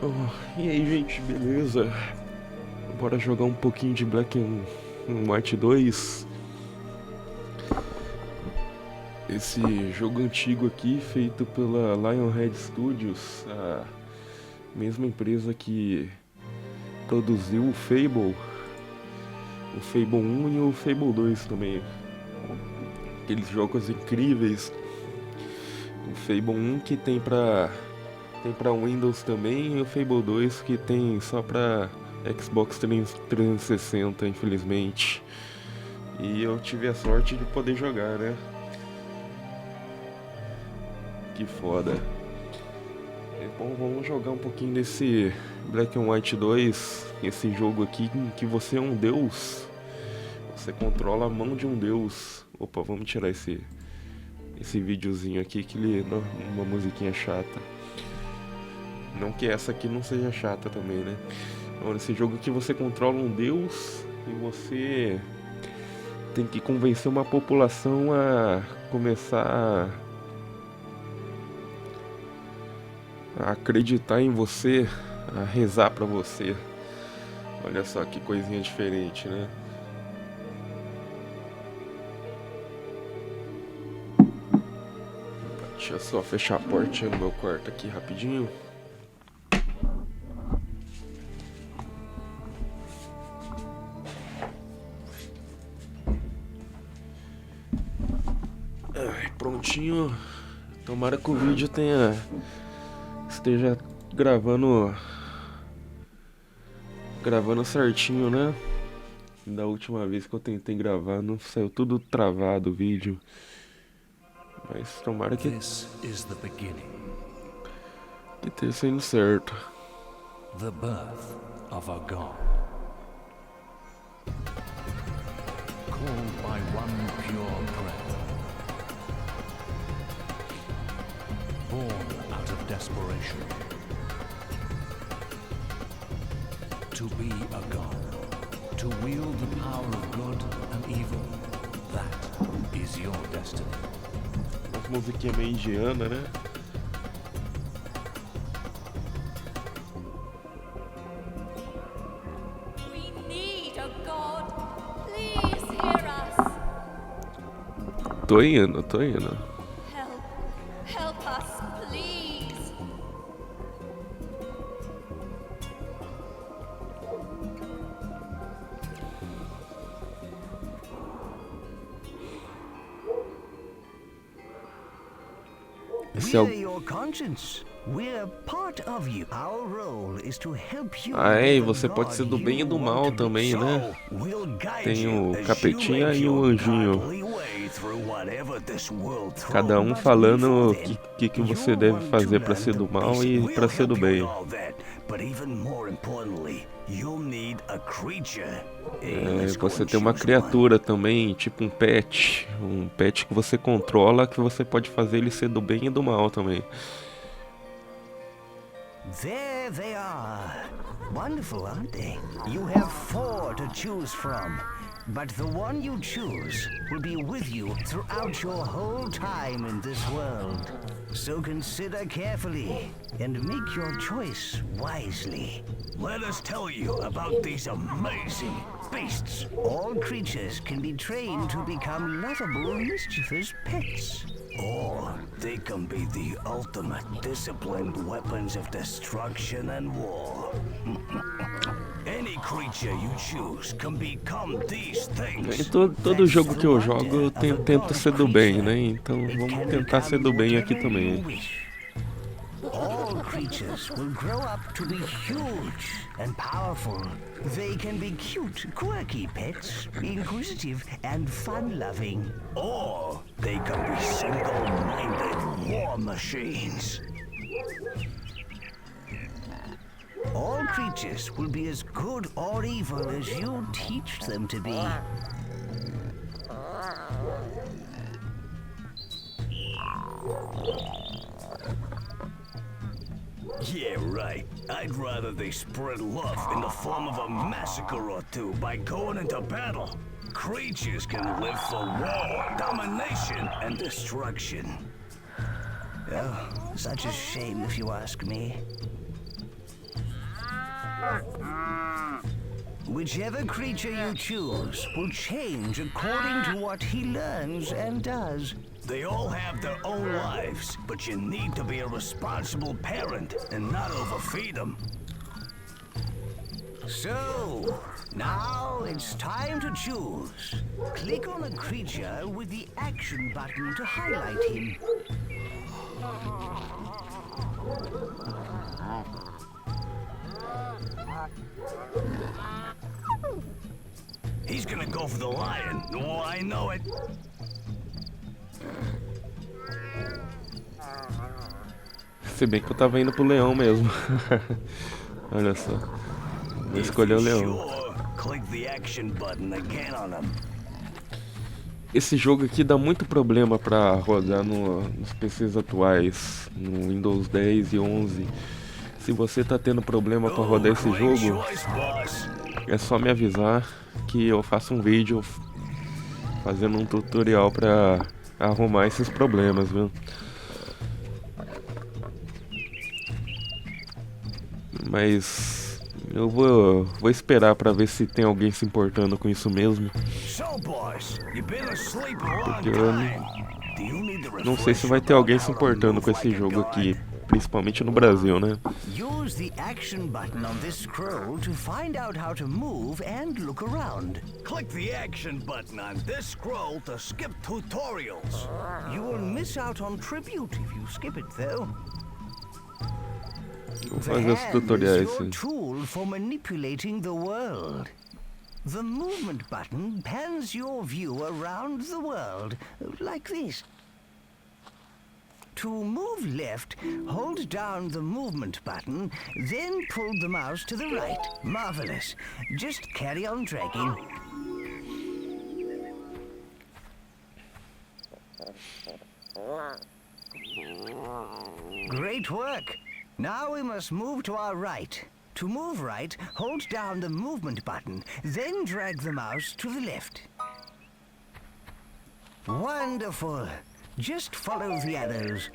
Oh, e aí, gente, beleza? Bora jogar um pouquinho de Black and White 2. Esse jogo antigo aqui, feito pela Lionhead Studios, a mesma empresa que produziu o Fable 1 e o Fable 2 também. Aqueles jogos incríveis. O Fable 1 que tem pra Windows também, e o Fable 2 que tem só pra Xbox 360, infelizmente. E eu tive a sorte de poder jogar, né? Que foda. Bom, vamos jogar um pouquinho desse Black and White 2, esse jogo aqui em que você é um deus. Você controla a mão de um deus. Opa, vamos tirar esse videozinho aqui, que ele uma musiquinha chata. Não que essa aqui não seja chata também, né? Então, nesse jogo aqui você controla um deus e você tem que convencer uma população a começar a acreditar em você, a rezar pra você. Olha só que coisinha diferente, né? Deixa eu só fechar a porta no meu quarto aqui rapidinho. Prontinho. Tomara que o vídeo esteja gravando certinho, né? Da última vez que eu tentei gravar, não saiu tudo travado o vídeo. Mas tomara que esteja saindo certo. The birth of a god. Called by one pure breath. Born out of desperation. To be a god. To wield the power of good and evil. That is your destiny. Uma musiquinha meio indiana, né? We need a god. Please hear us. Tô indo. Help us, please. Esse é o... Your conscience. We're part of you. Our role is to help you. Ah, é, e você pode ser do bem e do mal também, né? Tem o capetinha e o anjinho. Cada um falando o que você deve fazer pra ser do mal e pra ser do bem. Você tem uma criatura também, tipo um pet. Um pet que você controla, que você pode fazer ele ser do bem e do mal também. There they are. Wonderful, aren't they? You have 4 to choose from, but the one you choose will be with you throughout your whole time in this world. So consider carefully and make your choice wisely. Let us tell you about these amazing beasts. All creatures can be trained to become lovable, mischievous pets. Or they can be the ultimate disciplined weapons of destruction and war. Any creature you choose can become these things. Todo jogo que eu jogo eu tento ser do bem, né? Então vamos tentar ser do bem aqui também. All creatures will grow up to be huge and powerful. They can be cute, quirky pets, inquisitive and fun-loving. Or they can be single-minded war machines. All creatures will be as good or evil as you teach them to be. Yeah, right. I'd rather they spread love in the form of a massacre or two by going into battle. Creatures can live for war, domination, and destruction. Oh, such a shame if you ask me. Whichever creature you choose will change according to what he learns and does. They all have their own lives, but you need to be a responsible parent and not overfeed them. So, now it's time to choose. Click on a creature with the action button to highlight him. He's gonna go for the lion. Oh, I know it. Se bem que eu tava indo pro leão mesmo. Olha só. Vou escolher o leão. Sure, click the action button again on him. Esse jogo aqui dá muito problema pra rodar nos PCs atuais, no Windows 10 e 11. Se você tá tendo problema pra rodar esse jogo, é só me avisar que eu faço um vídeo fazendo um tutorial pra arrumar esses problemas, viu? Mas eu vou esperar pra ver se tem alguém se importando com isso mesmo. Porque eu não sei se vai ter alguém se importando com esse jogo aqui, principalmente no Brasil, né? Use the action button on this scroll to find out how to move and look around. Click the action button on this scroll to skip tutorials. You will miss out on tribute if you skip it though. Vou fazer os tutoriais. The hand is your tool for manipulating the world. The movement button pans your view around the world, like this. To move left, hold down the movement button, then pull the mouse to the right. Marvelous. Just carry on dragging. Great work. Now we must move to our right. To move right, hold down the movement button, then drag the mouse to the left. Wonderful. Just follow the arrows.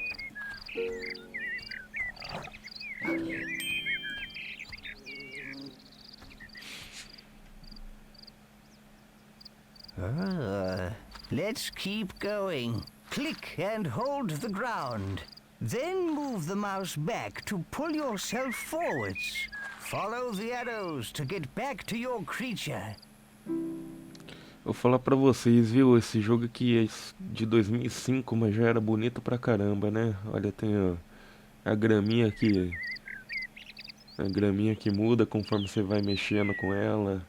Let's keep going. Click and hold the ground. Then move the mouse back to pull yourself forwards. Follow the arrows to get back to your creature. Vou falar pra vocês, viu? Esse jogo aqui é de 2005, mas já era bonito pra caramba, né? Olha, tem a graminha aqui. A graminha que muda conforme você vai mexendo com ela.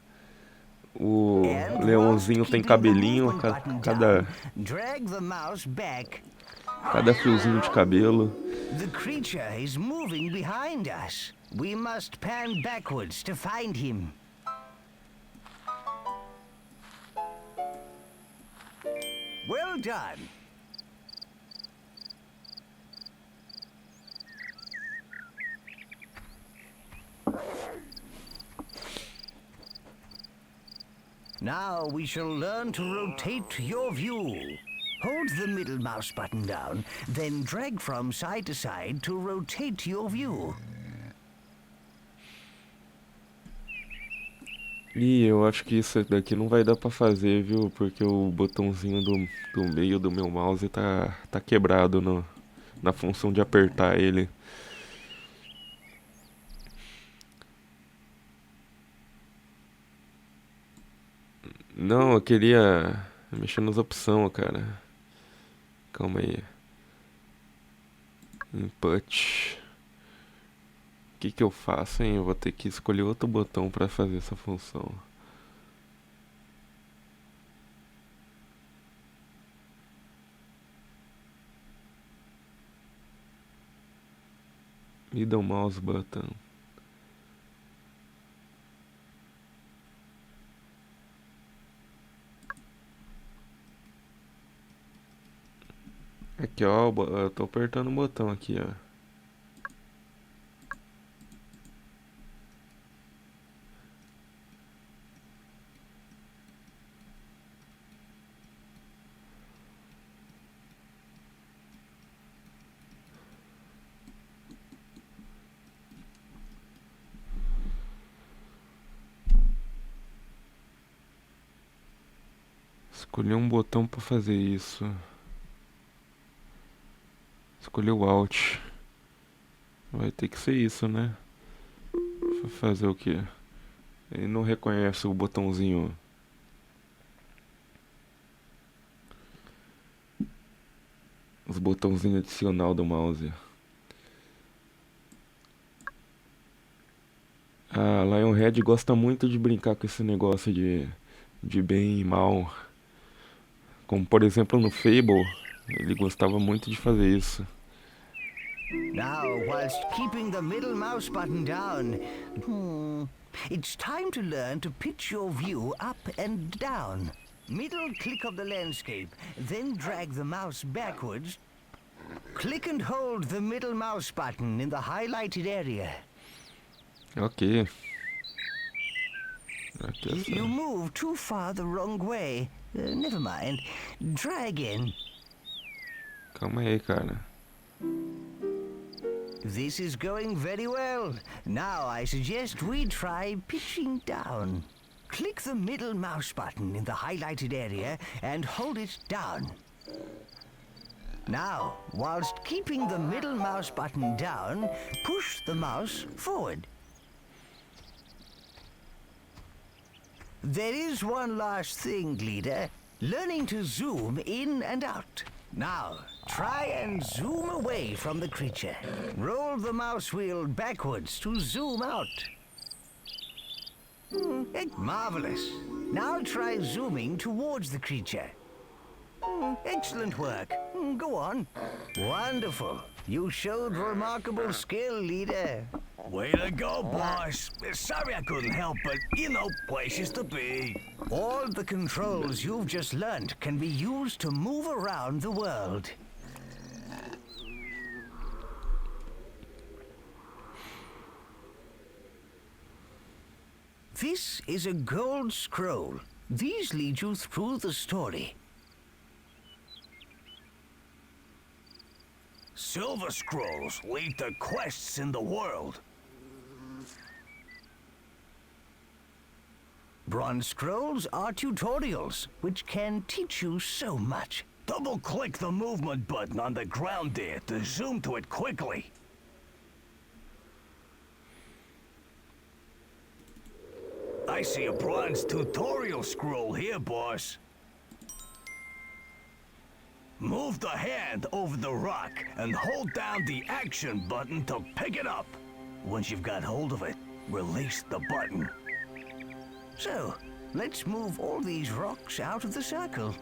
O leãozinho tem cabelinho, cada fiozinho de cabelo. The creature is moving behind us. We must pan backwards to find him. Well done. Now we shall learn to rotate your view. Hold the middle mouse button down, then drag from side to side to rotate your view. Ih, eu acho que isso daqui não vai dar pra fazer, viu? Porque o botãozinho do meio do meu mouse tá quebrado na função de apertar ele. Não, eu queria mexer nas opções, cara. Calma aí. Input. O que eu faço, hein? Eu vou ter que escolher outro botão para fazer essa função. Middle mouse button. Aqui, ó, eu tô apertando o botão aqui, ó. Escolher um botão pra fazer isso. Escolher o Alt. Vai ter que ser isso, né? Fazer o quê? Ele não reconhece o botãozinho. Os botãozinhos adicional do mouse. A Lionhead gosta muito de brincar com esse negócio de bem e mal. Como por exemplo no Fable, ele gostava muito de fazer isso. Now, whilst keeping the middle mouse button down, it's time to learn to pitch your view up and down. Middle click of the landscape, then drag the mouse backwards. Click and hold the middle mouse button in the highlighted area. Ok. You move too far the wrong way. Never mind. Try again. Calma aí, cara. This is going very well. Now I suggest we try pitching down. Click the middle mouse button in the highlighted area and hold it down. Now, whilst keeping the middle mouse button down, push the mouse forward. There is one last thing, leader. Learning to zoom in and out. Now, try and zoom away from the creature. Roll the mouse wheel backwards to zoom out. Marvelous. Now try zooming towards the creature. Excellent work. Go on. Wonderful. You showed remarkable skill, leader. Way to go, boss. Sorry I couldn't help, but, places to be. All the controls you've just learned can be used to move around the world. This is a gold scroll. These lead you through the story. Silver scrolls lead to quests in the world. Bronze scrolls are tutorials, which can teach you so much. Double-click the movement button on the ground there to zoom to it quickly. I see a bronze tutorial scroll here, boss. Move the hand over the rock and hold down the action button to pick it up. Once you've got hold of it, release the button. So, let's move all these rocks out of the circle.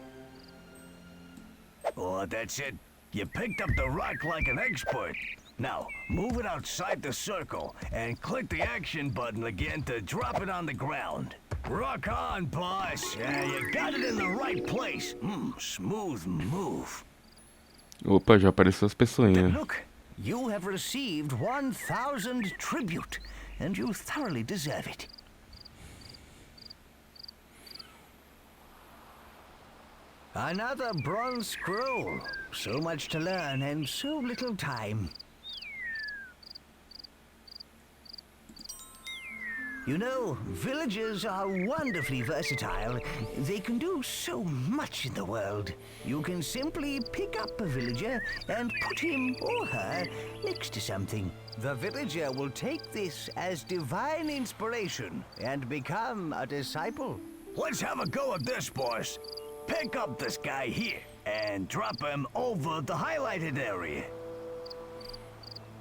Oh, that's it. You picked up the rock like an expert. Now, move it outside the circle and click the action button again to drop it on the ground. Rock on, boss. You got it in the right place. Smooth move. Opa, já apareceu as pessoinhas. Look, you have received 1,000 tribute, and you thoroughly deserve it. Another bronze scroll. So much to learn and so little time. You know, villagers are wonderfully versatile. They can do so much in the world. You can simply pick up a villager and put him or her next to something. The villager will take this as divine inspiration and become a disciple. Let's have a go at this, boss. Pick up this guy here and drop him over the highlighted area.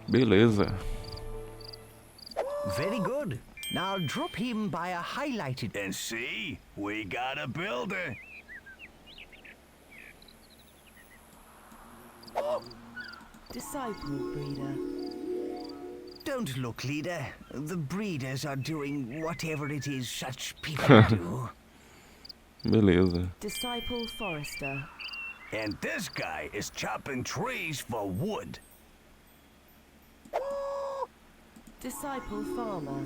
Beleza. Very good. Now drop him by a highlighted... And see, we got a builder. Disciple breeder. Don't look, leader. The breeders are doing whatever it is such people do. Beleza. Disciple forester. And this guy is chopping trees for wood. Disciple farmer.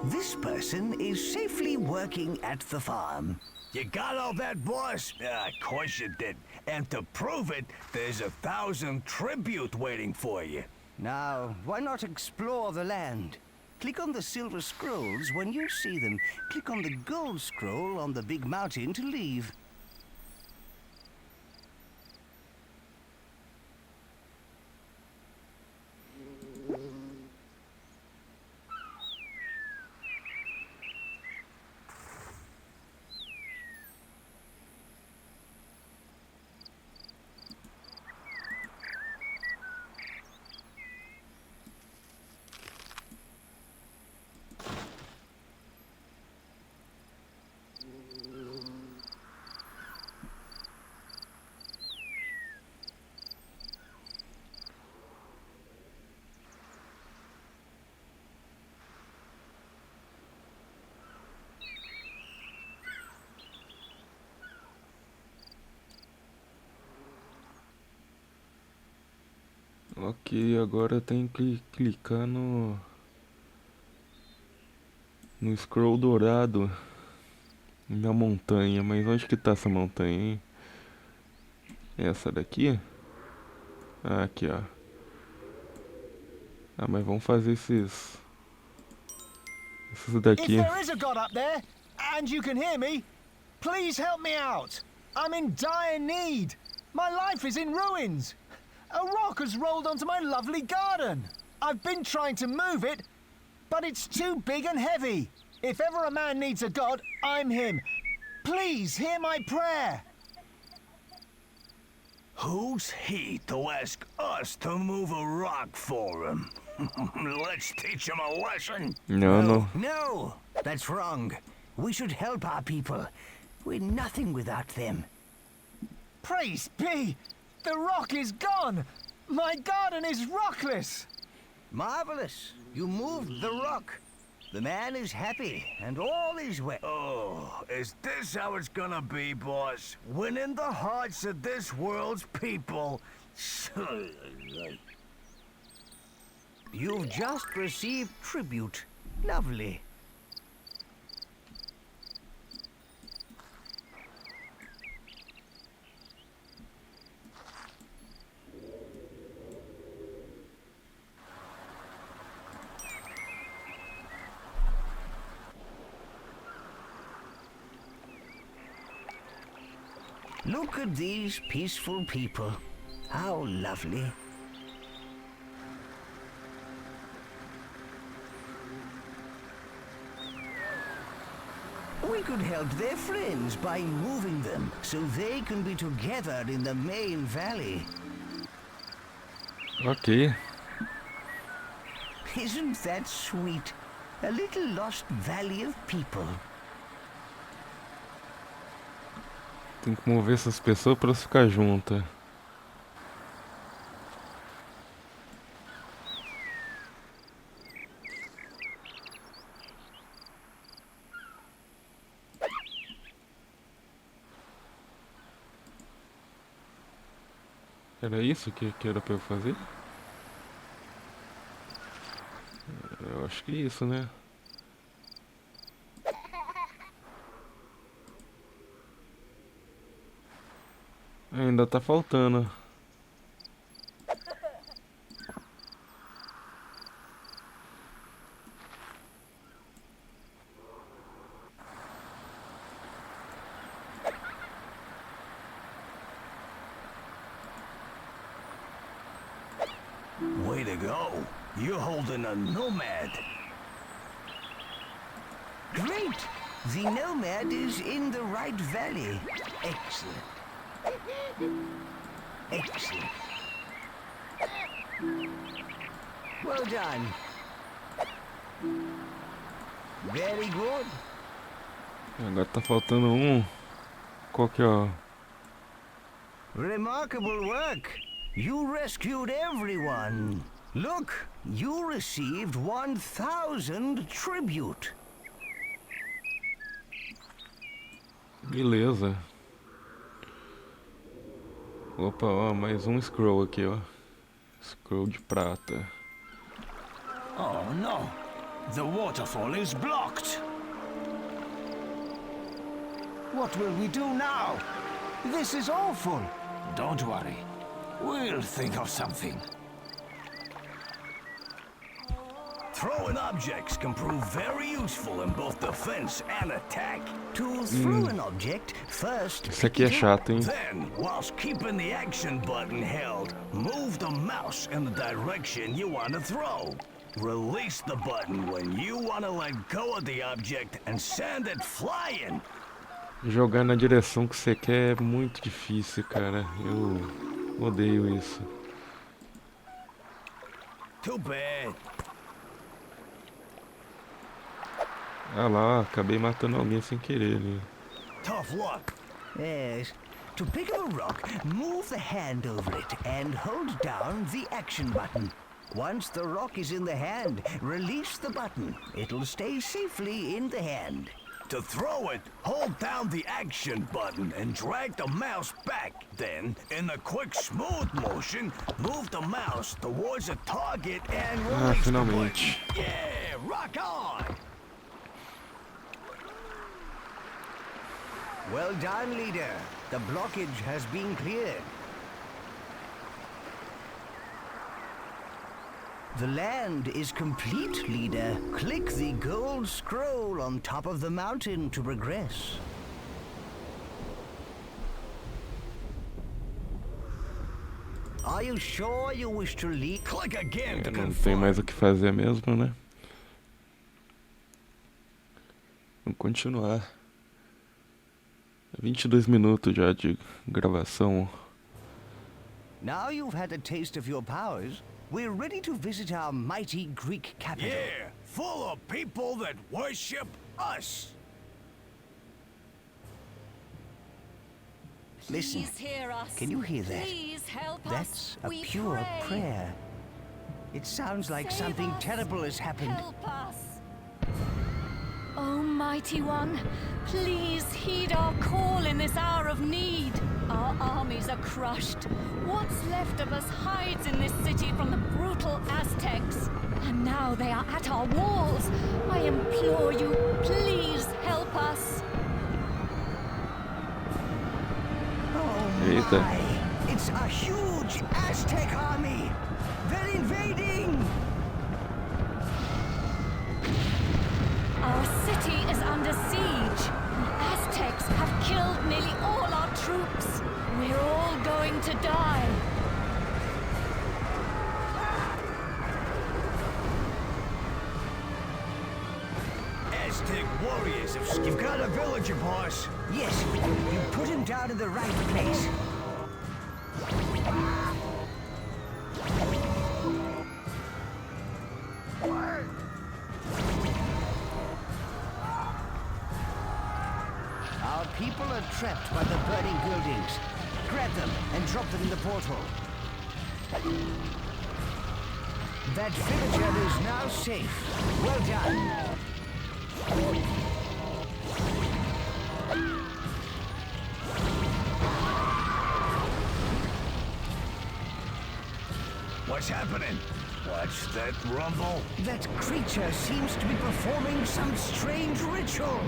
This person is safely working at the farm. You got all that, boss? Of course you did. And to prove it, there's 1,000 tribute waiting for you. Now, why not explore the land? Click on the silver scrolls when you see them. Click on the gold scroll on the big mountain to leave. Ok, agora tem que clicar no scroll dourado na montanha. Mas onde que tá essa montanha, hein? Essa daqui? Ah, aqui, ó. Ah, mas vamos fazer esses If daqui. there is a God up there, and you can hear me, please help me out. I'm in dire need. My life is in ruins. A rock has rolled onto my lovely garden. I've been trying to move it, but it's too big and heavy. If ever a man needs a God, I'm him. Please hear my prayer. Who's he to ask us to move a rock for him? Let's teach him a lesson. No. No, that's wrong. We should help our people. We're nothing without them. Praise be! The rock is gone! My garden is rockless! Marvelous. You moved the rock. The man is happy, and all is well. Oh, is this how it's gonna be, boss? Winning the hearts of this world's people? You've just received tribute. Lovely. Look at these peaceful people. How lovely. We could help their friends by moving them so they can be together in the main valley. Ok. Isn't that sweet? A little lost valley of people. Tem que mover essas pessoas para elas ficar juntas. Era isso que era pra eu fazer? Eu acho que é isso, né? Ainda tá faltando. Way to go. You're holding a nomad. Great! The nomad is in the right valley. Excellent. Excellent. Well done. Very good. Agora tá faltando um. Qual que é, ó? Remarkable work. You rescued everyone. Look, you received 1,000 tribute. Beleza. Opa, ó, mais um scroll aqui, ó. Scroll de prata. Oh no! The waterfall is blocked! What will we do now? This is awful. Don't worry. We'll think of something. Throwing objects can prove very useful in both defense and attack. To throw an object, first Isso aqui é chato, hein? Then, whilst keeping the action button held, move the mouse in the direction you want to throw. Release the button when you want to let go of the object and send it flying. Jogar na direção que você quer é muito difícil, cara. Eu odeio isso. Too bad. Ah lá, acabei matando alguém sem querer ali. Tough luck. Yes. To pick up a rock, move the hand over it and hold down the action button. Once the rock is in the hand, release the button. It'll stay safely in the hand. To throw it, hold down the action button and drag the mouse back. Then, in a quick, smooth motion, move the mouse towards a target and release the button. Finalmente. Yeah, rock on! Well done, leader. The blockage has been cleared. The land is complete, leader. Click the gold scroll on top of the mountain to progress. Are you sure you wish to lead? Click again to Não tem confirm. mais o que fazer mesmo, né? Vamos continuar. 22 minutos já de gravação. Now you've had a taste of your powers, we're ready to visit our mighty Greek capital. Yeah, full of people that worship us. Listen, Please hear us. can you hear that? Please help That's us. a We pure pray. prayer. It sounds like Save something us. terrible has happened. Help us. Almighty One, please heed our call in this hour of need. Our armies are crushed. What's left of us hides in this city from the brutal Aztecs. And now they are at our walls. I implore you, please help us. Oh Eita. my! It's a huge Aztec army! They're invading! Our city is under siege. The Aztecs have killed nearly all our troops. We're all going to die. Aztec warriors have... You've got a villager, boss. Yes, you put him down in the right place. Our people are trapped by the burning buildings. Grab them and drop them in the portal. That villager is now safe. Well done. What's happening? What's that rumble? That creature seems to be performing some strange ritual.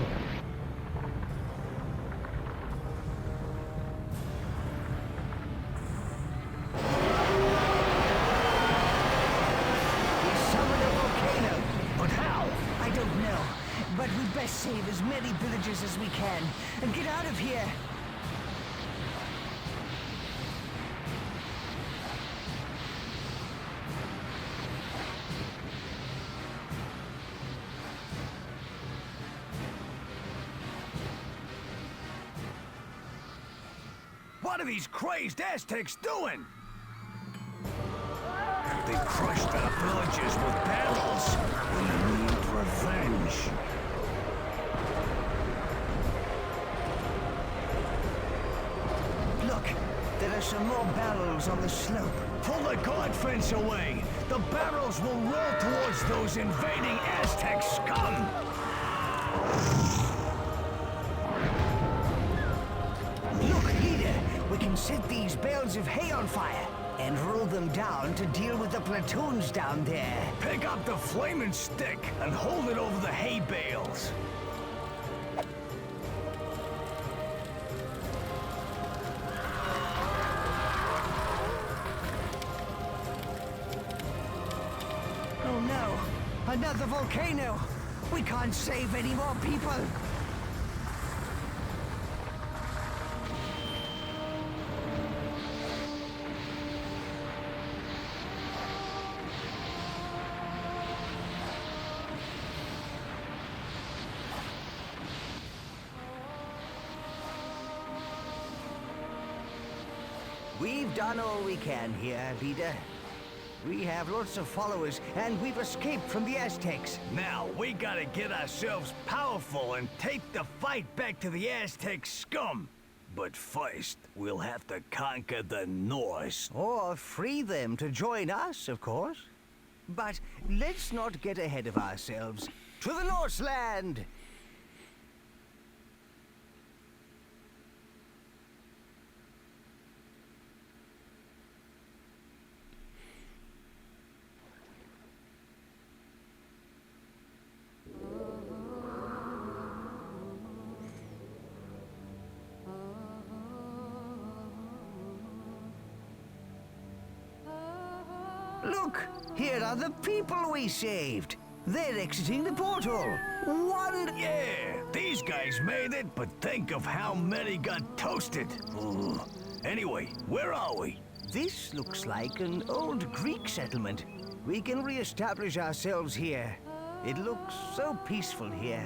He summoned a volcano. But how? I don't know, but we'd best save as many villagers as we can and get out of here. What are these crazed Aztecs doing? They crushed our villagers with barrels and they need revenge. Look, there are some more barrels on the slope. Pull the guard fence away. The barrels will roll towards those invading Aztec scum. Look, leader, we can set these bales of hay on fire and roll them down to deal with the platoons down there. Pick up the flaming stick and hold it over the hay bales. Oh no, another volcano. We can't save any more people. We've done all we can here, leader. We have lots of followers, and we've escaped from the Aztecs. Now, we gotta get ourselves powerful and take the fight back to the Aztec scum. But first, we'll have to conquer the Norse. Or free them to join us, of course. But let's not get ahead of ourselves. To the Norseland! Look, here are the people we saved. They're exiting the portal. Yeah, these guys made it, but think of how many got toasted. Ooh. Anyway, where are we? This looks like an old Greek settlement. We can re-establish ourselves here. It looks so peaceful here.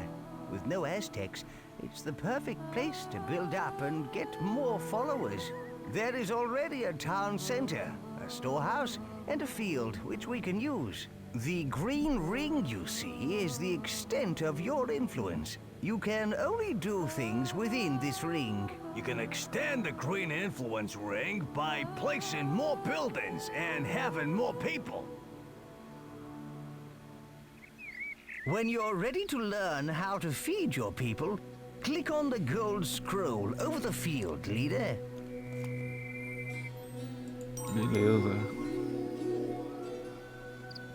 With no Aztecs, it's the perfect place to build up and get more followers. There is already a town center, a storehouse, and a field which we can use. The green ring you see is the extent of your influence. You can only do things within this ring. You can extend the green influence ring by placing more buildings and having more people. When you're ready to learn how to feed your people, click on the gold scroll over the field, leader. Beleza.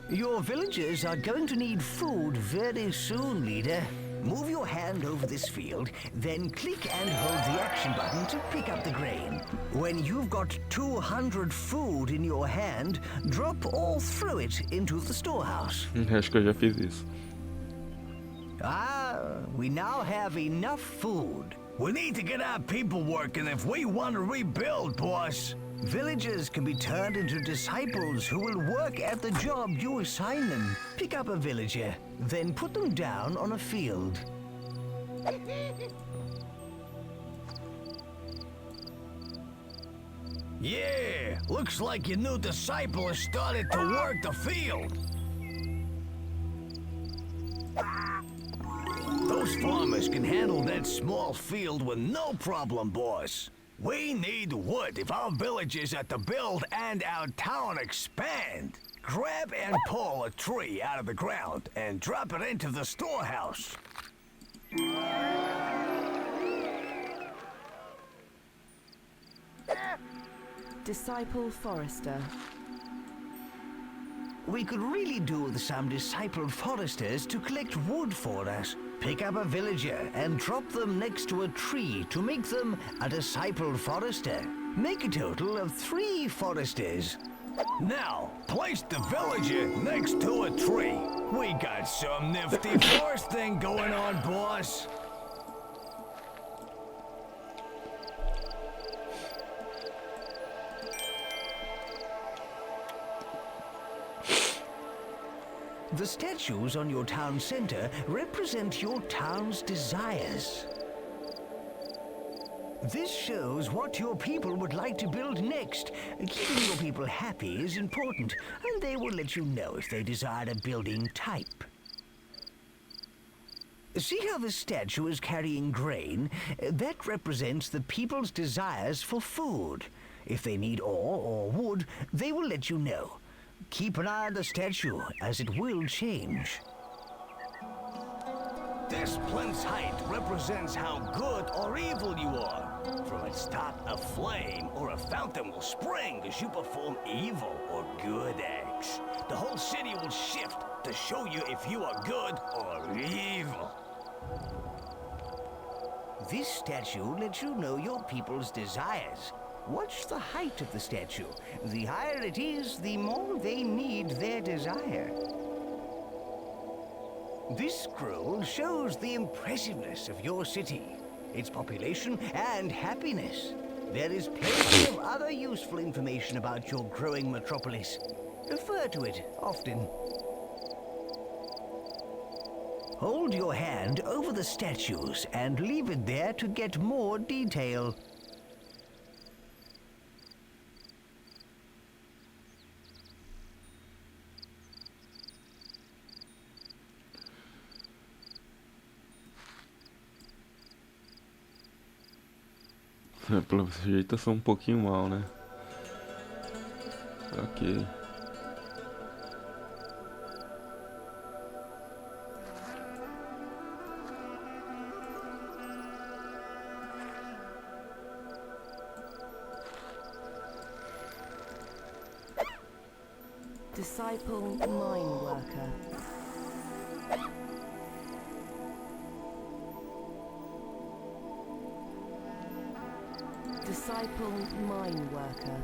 Your villagers are going to need food very soon, leader. Move your hand over this field, then click and hold the action button to pick up the grain. When you've got 200 food in your hand, drop all through it into the storehouse. Acho que eu já fiz isso. We now have enough food. We need to get our people working if we want to rebuild, boss. Villagers can be turned into disciples who will work at the job you assign them. Pick up a villager, then put them down on a field. Yeah, looks like your new disciple has started to work the field. Those farmers can handle that small field with no problem, boss. We need wood if our village is to build and our town expand. Grab and pull a tree out of the ground and drop it into the storehouse. Disciple Forester. We could really do with some discipled foresters to collect wood for us. Pick up a villager and drop them next to a tree to make them a discipled forester. Make a total of 3 foresters. Now, place the villager next to a tree. We got some nifty foresting going on, boss. The statues on your town center represent your town's desires. This shows what your people would like to build next. Keeping your people happy is important, and they will let you know if they desire a building type. See how the statue is carrying grain? That represents the people's desires for food. If they need ore or wood, they will let you know. Keep an eye on the statue, as it will change. This plinth's height represents how good or evil you are. From its top, a flame or a fountain will spring as you perform evil or good acts. The whole city will shift to show you if you are good or evil. This statue lets you know your people's desires. Watch the height of the statue. The higher it is, the more they need their desire. This scroll shows the impressiveness of your city, its population and happiness. There is plenty of other useful information about your growing metropolis. Refer to it often. Hold your hand over the statues and leave it there to get more detail. Pelo jeito eu sou um pouquinho mal, né? Ok. Disciple mine worker. Disciple mine worker.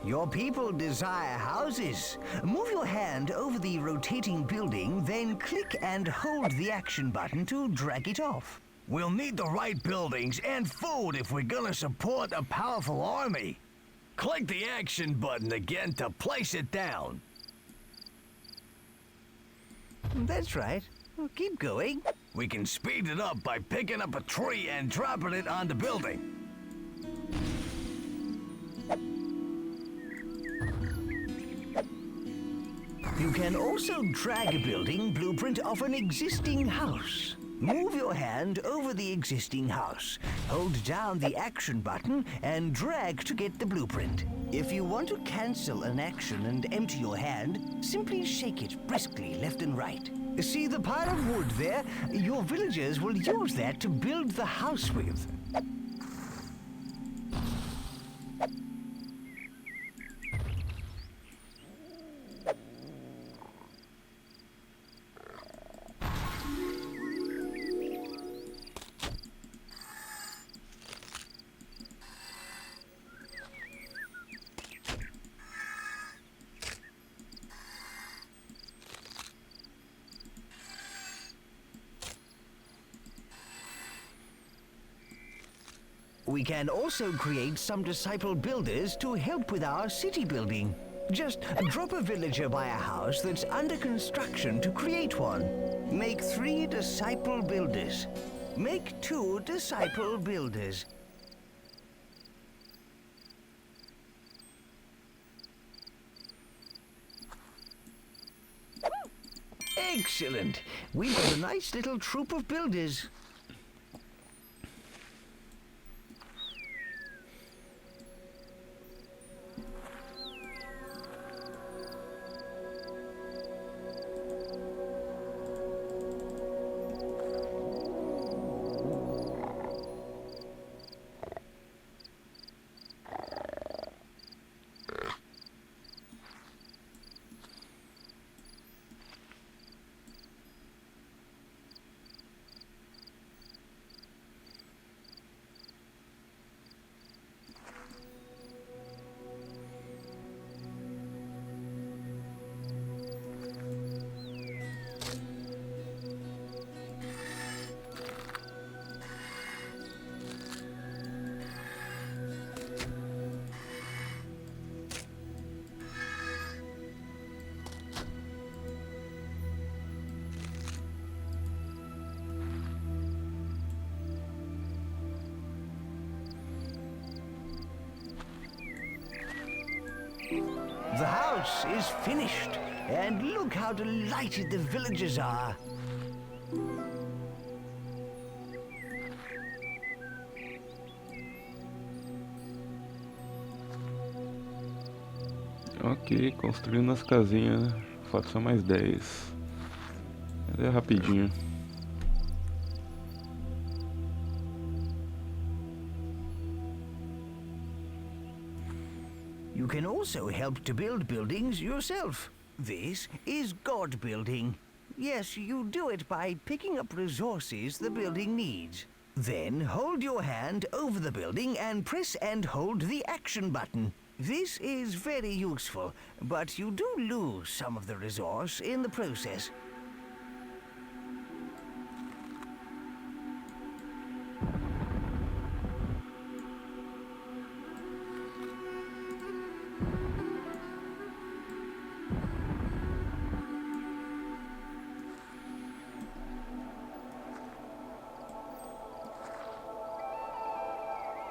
Your people desire houses. Move your hand over the rotating building, then click and hold the action button to drag it off. We'll need the right buildings and food if we're gonna support a powerful army. Click the action button again to place it down. That's right. Well, keep going. We can speed it up by picking up a tree and dropping it on the building. You can also drag a building blueprint of an existing house. Move your hand over the existing house. Hold down the action button and drag to get the blueprint. If you want to cancel an action and empty your hand, simply shake it briskly left and right. See the pile of wood there? Your villagers will use that to build the house with. We can also create some disciple builders to help with our city building. Just drop a villager by a house that's under construction to create one. Make 3 disciple builders. Make 2 disciple builders. Excellent. We've got a nice little troop of builders. The house is finished, and look how delighted the villagers are. Ok, construindo as casinhas, falta só mais 10. Mas é rapidinho. You can also help to build buildings yourself. This is God building. Yes, you do it by picking up resources the building needs. Then hold your hand over the building and press and hold the action button. This is very useful, but you do lose some of the resource in the process.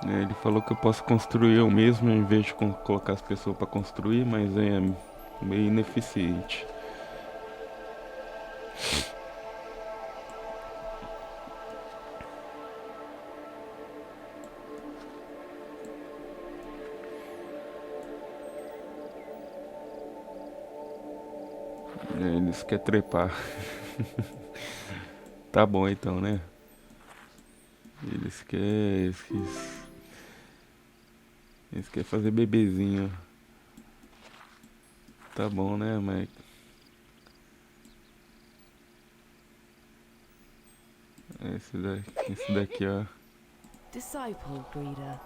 Ele falou que eu posso construir eu mesmo em vez de colocar as pessoas para construir, mas é meio ineficiente. Eles querem trepar. Tá bom então, né? Eles querem fazer bebezinho. Tá bom, né, Mike? Esse daqui, ó. Disciple breeder.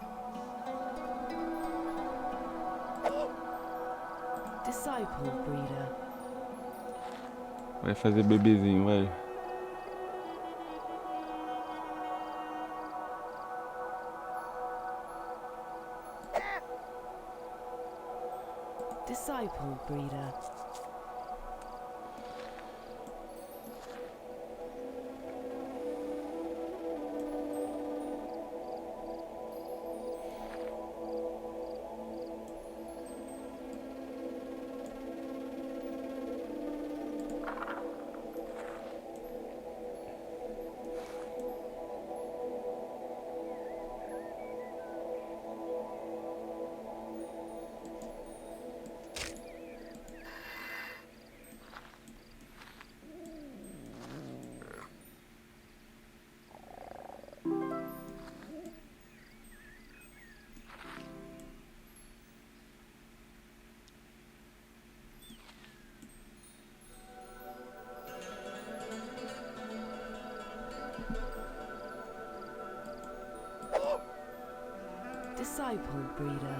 Disciple breeder. Vai fazer bebezinho, vai. Disciple breeder. Disciple breeder.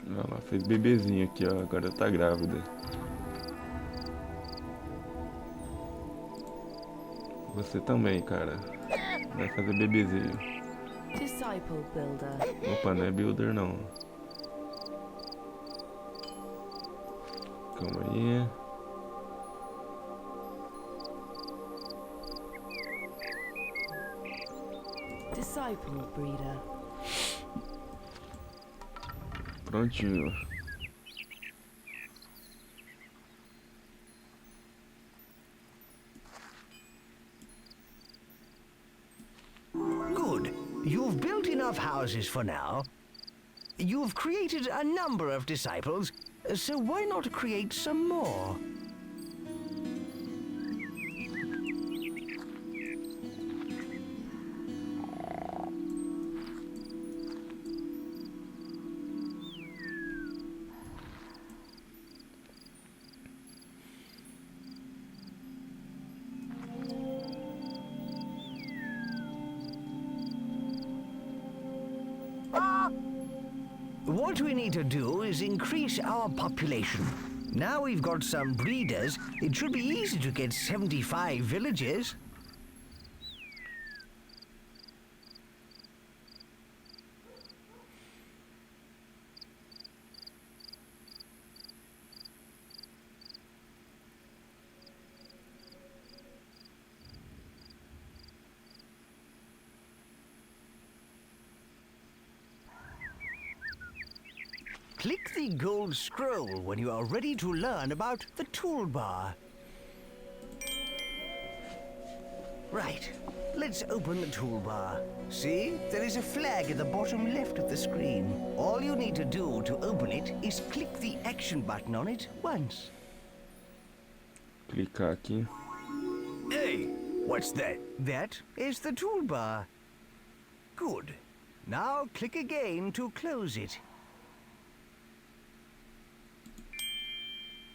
Ela fez bebezinho aqui, ó. Agora tá grávida. Você também, cara. Vai fazer bebezinho. Disciple builder. Opa, não é builder não. Calma aí. Disciple breeder. Prontinho. Good. You've built enough houses for now. You've created a number of disciples, so why not create some more? What we need to do is increase our population. Now we've got some breeders, it should be easy to get 75 villages. Click the gold scroll when you are ready to learn about the toolbar. Right, let's open the toolbar. See, there is a flag at the bottom left of the screen. All you need to do to open it is click the action button on it once. Clicar aqui. Hey, what's that? That is the toolbar. Good. Now click again to close it.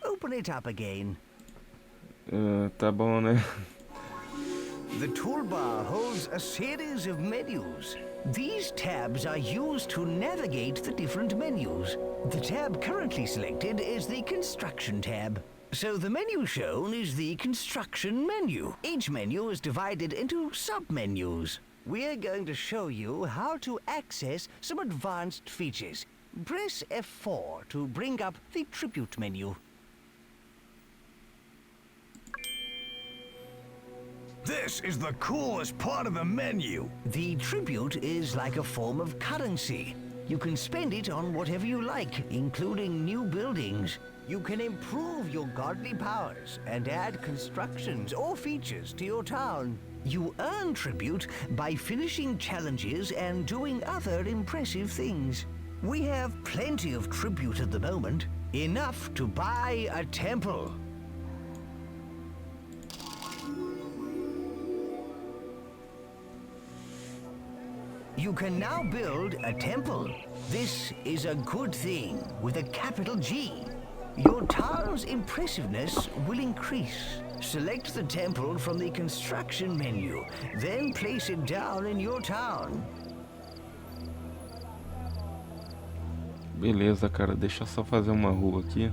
Open it up again. Tá bom, né? The toolbar holds a series of menus. These tabs are used to navigate the different menus. The tab currently selected is the Construction tab. So the menu shown is the Construction menu. Each menu is divided into sub-menus. We're going to show you how to access some advanced features. Press F4 to bring up the Tribute menu. This is the coolest part of the menu. The tribute is like a form of currency. You can spend it on whatever you like, including new buildings. You can improve your godly powers and add constructions or features to your town. You earn tribute by finishing challenges and doing other impressive things. We have plenty of tribute at the moment, enough to buy a temple. You can now build a temple. This is a good thing with a capital G. Your town's impressiveness will increase. Select the temple from the construction menu, then place it down in your town. Beleza, cara, deixa eu só fazer uma rua aqui.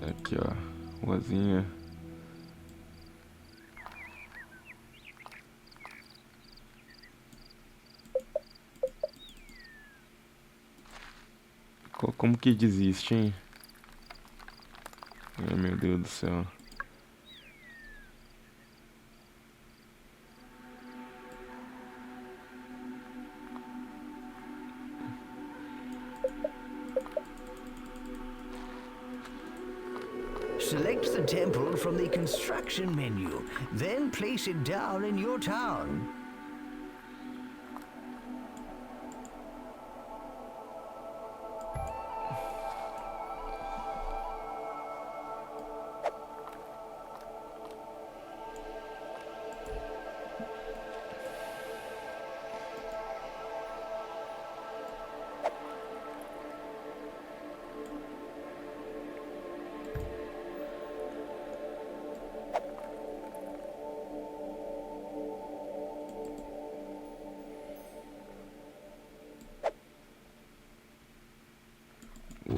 Aqui, ó, ruazinha. Como que desiste, hein? Ai, meu Deus do céu. Select the temple from the construction menu, then place it down in your town.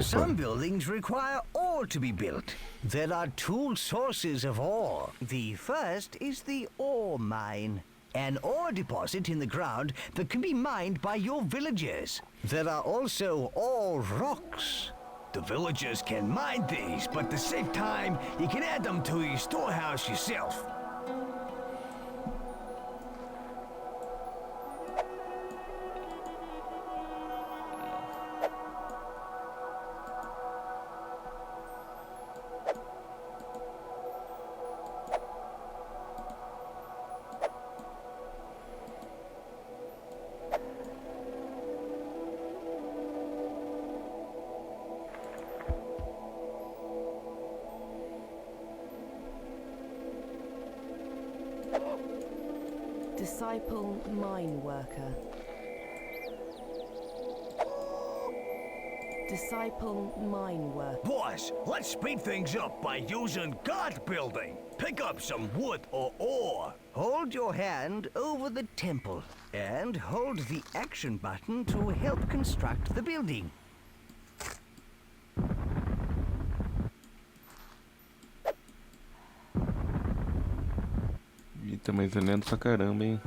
Some buildings require ore to be built. There are two sources of ore. The first is the ore mine, an ore deposit in the ground that can be mined by your villagers. There are also ore rocks. The villagers can mine these, but to save time, you can add them to your storehouse yourself. Disciple mine worker. Disciple mine worker. Boss, let's speed things up by using God building. Pick up some wood or ore. Hold your hand over the temple and hold the action button to help construct the building. Eita, mas é lento pra caramba, hein?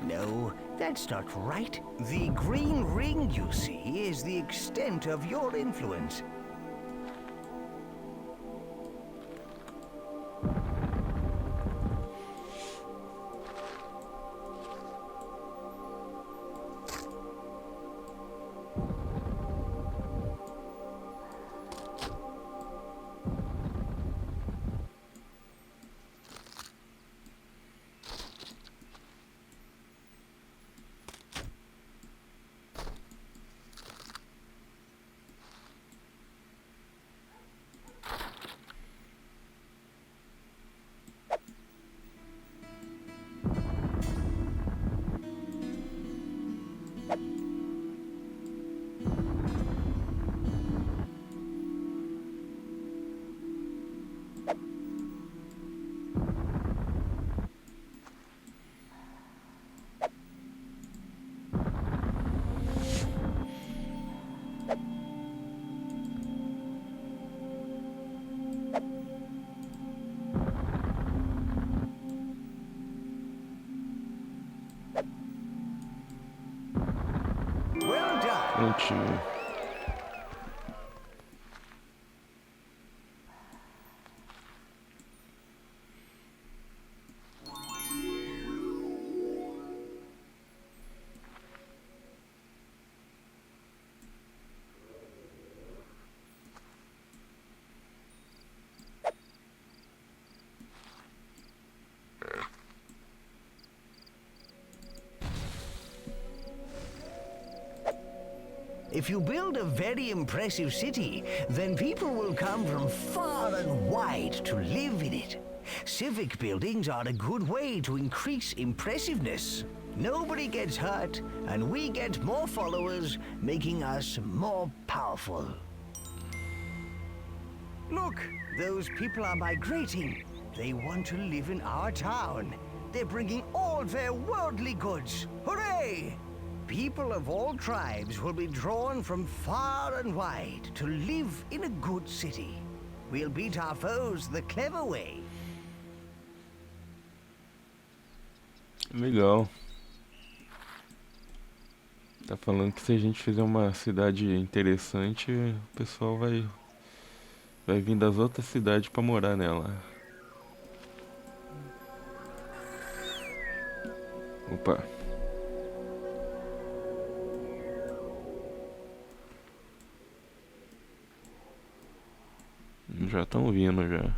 No, that's not right. The green ring you see is the extent of your influence. Well done. Prontinho. If you build a very impressive city, then people will come from far and wide to live in it. Civic buildings are a good way to increase impressiveness. Nobody gets hurt, and we get more followers, making us more powerful. Look, those people are migrating. They want to live in our town. They're bringing all their worldly goods. Hooray! People of all tribes will be drawn from far and wide to live in a good city. We'll beat our foes the clever way. Legal. Tá falando que se a gente fizer uma cidade interessante, o pessoal vai vir das outras cidades pra morar nela. Opa. Já estão vindo já.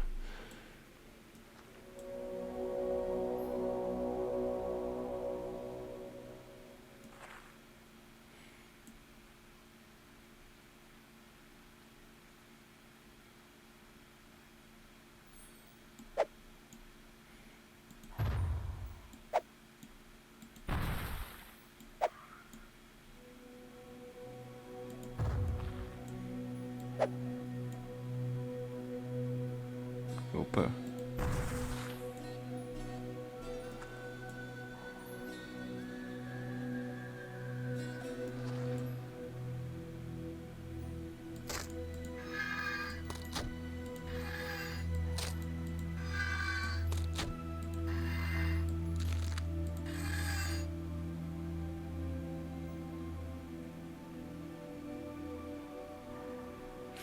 Opa.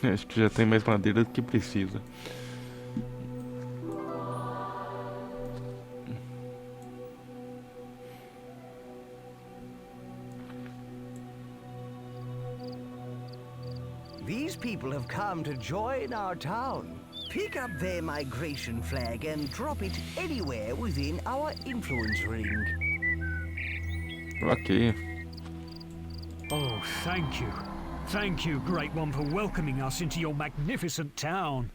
Acho que já tem mais madeira do que precisa. These people have come to join our town. Pick up their migration flag and drop it anywhere within our influence ring. Ok. Oh, thank you. Thank you, Great One, for welcoming us into your magnificent town.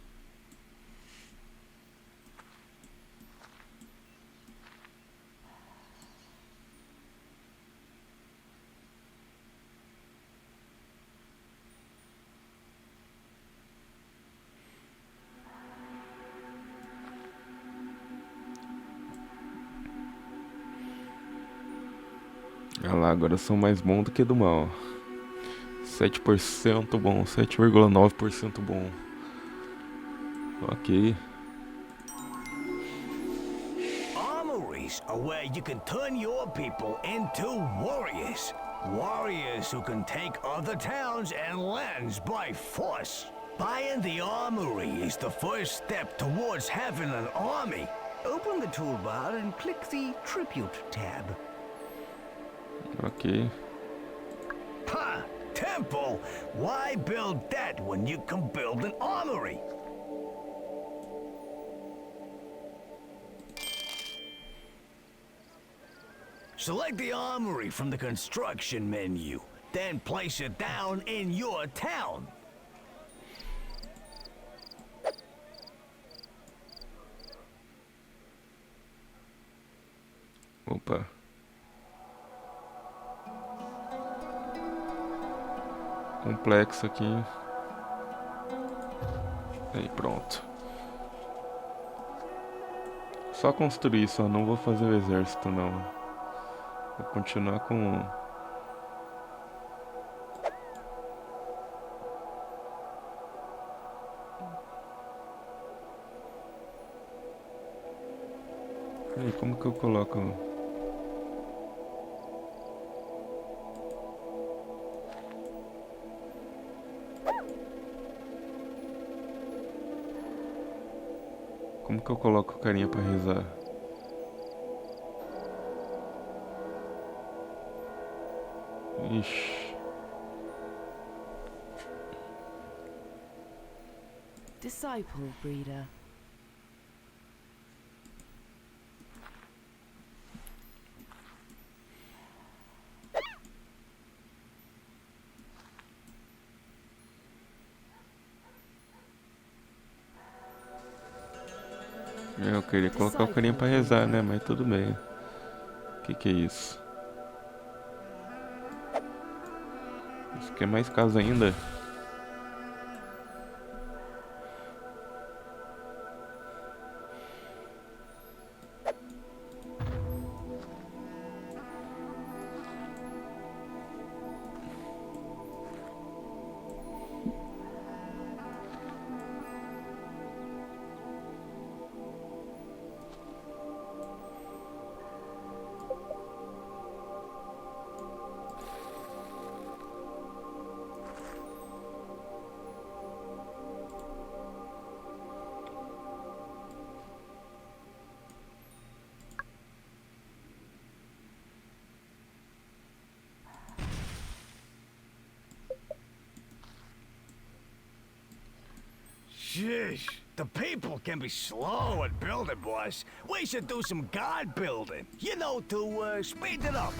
Olha lá, agora eu sou mais bom do que do mal. 7% bom, 7,9% bom. Ok. Armories are where you can turn your people into warriors. Warriors who can take other towns and lands by force. Buying the armory is the first step towards having an army. Open the toolbar and click the Tribute tab. Ok. Ha! Temple? Why build that when you can build an armory? Select the armory from the construction menu, then place it down in your town. Opa. Complexo aqui. Aí, pronto. Só construir, só não vou fazer o exército não. Vou continuar com... Aí, como que eu coloco... Como que eu coloco o carinha pra rezar? Ixi. Disciple breeder. Eu queria colocar o carinha pra rezar, né? Mas tudo bem. Que é isso? Isso aqui é mais casa ainda. Sheesh, the people can be slow at building, boss. We should do some god building, you know, to speed it up.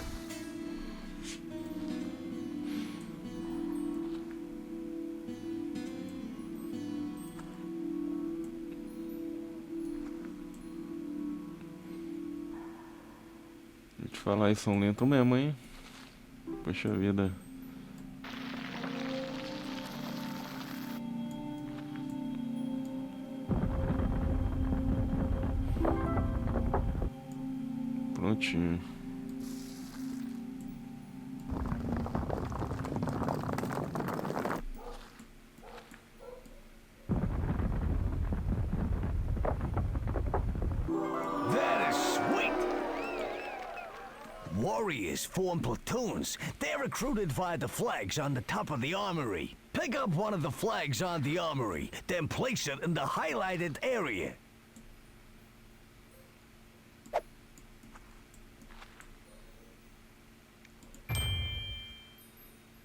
Vou te falar, eles são lentos mesmo, hein? Poxa vida. Prontinho. That is sweet! Warriors form platoons. They're recruited via the flags on the top of the armory. Pick up one of the flags on the armory, then place it in the highlighted area.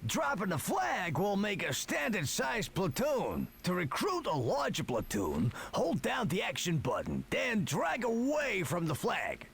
Dropping a flag will make a standard-sized platoon. To recruit a larger platoon, hold down the action button, then drag away from the flag.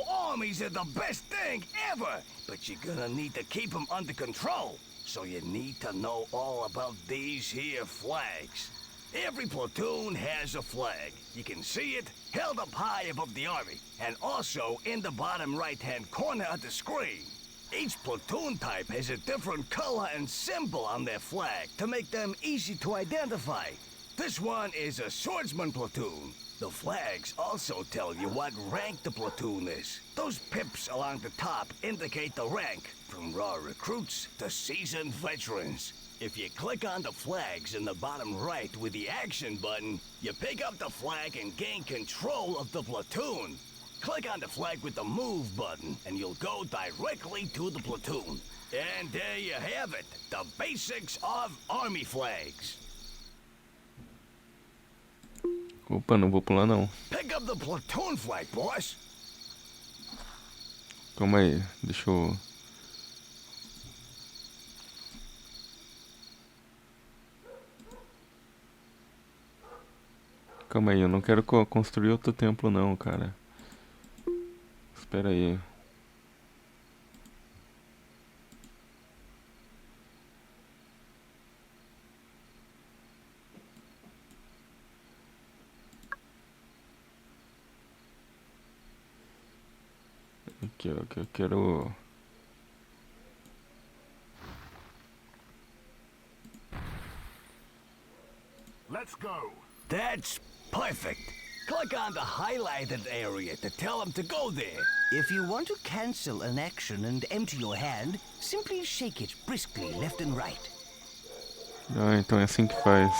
Armies are the best thing ever, but you're gonna need to keep them under control. So you need to know all about these here flags. Every platoon has a flag. You can see it held up high above the army, and also in the bottom right-hand corner of the screen. Each platoon type has a different color and symbol on their flag to make them easy to identify. This one is a swordsman platoon. The flags also tell you what rank the platoon is. Those pips along the top indicate the rank, from raw recruits to seasoned veterans. If you click on the flags in the bottom right with the action button, you pick up the flag and gain control of the platoon. Click on the flag with the move button and you'll go directly to the platoon. And there you have it, the basics of army flags. Opa, não vou pular não. Pick up the platoon flag, boss. Calma aí, deixa eu... Calma aí, eu não quero construir outro templo não, cara. Espera aí. Aqui, ó, que eu quero... Let's go. That's perfect. Click on the highlighted area to tell them to go there. If you want to cancel an action and empty your hand, simply shake it briskly left and right. Ah, então é assim que faz.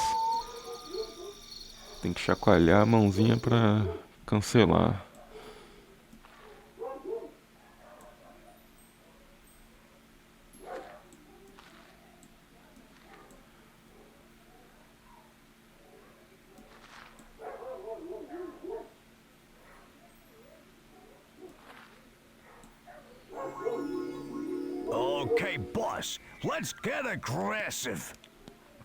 Tem que chacoalhar a mãozinha pra cancelar. Okay, boss, let's get aggressive.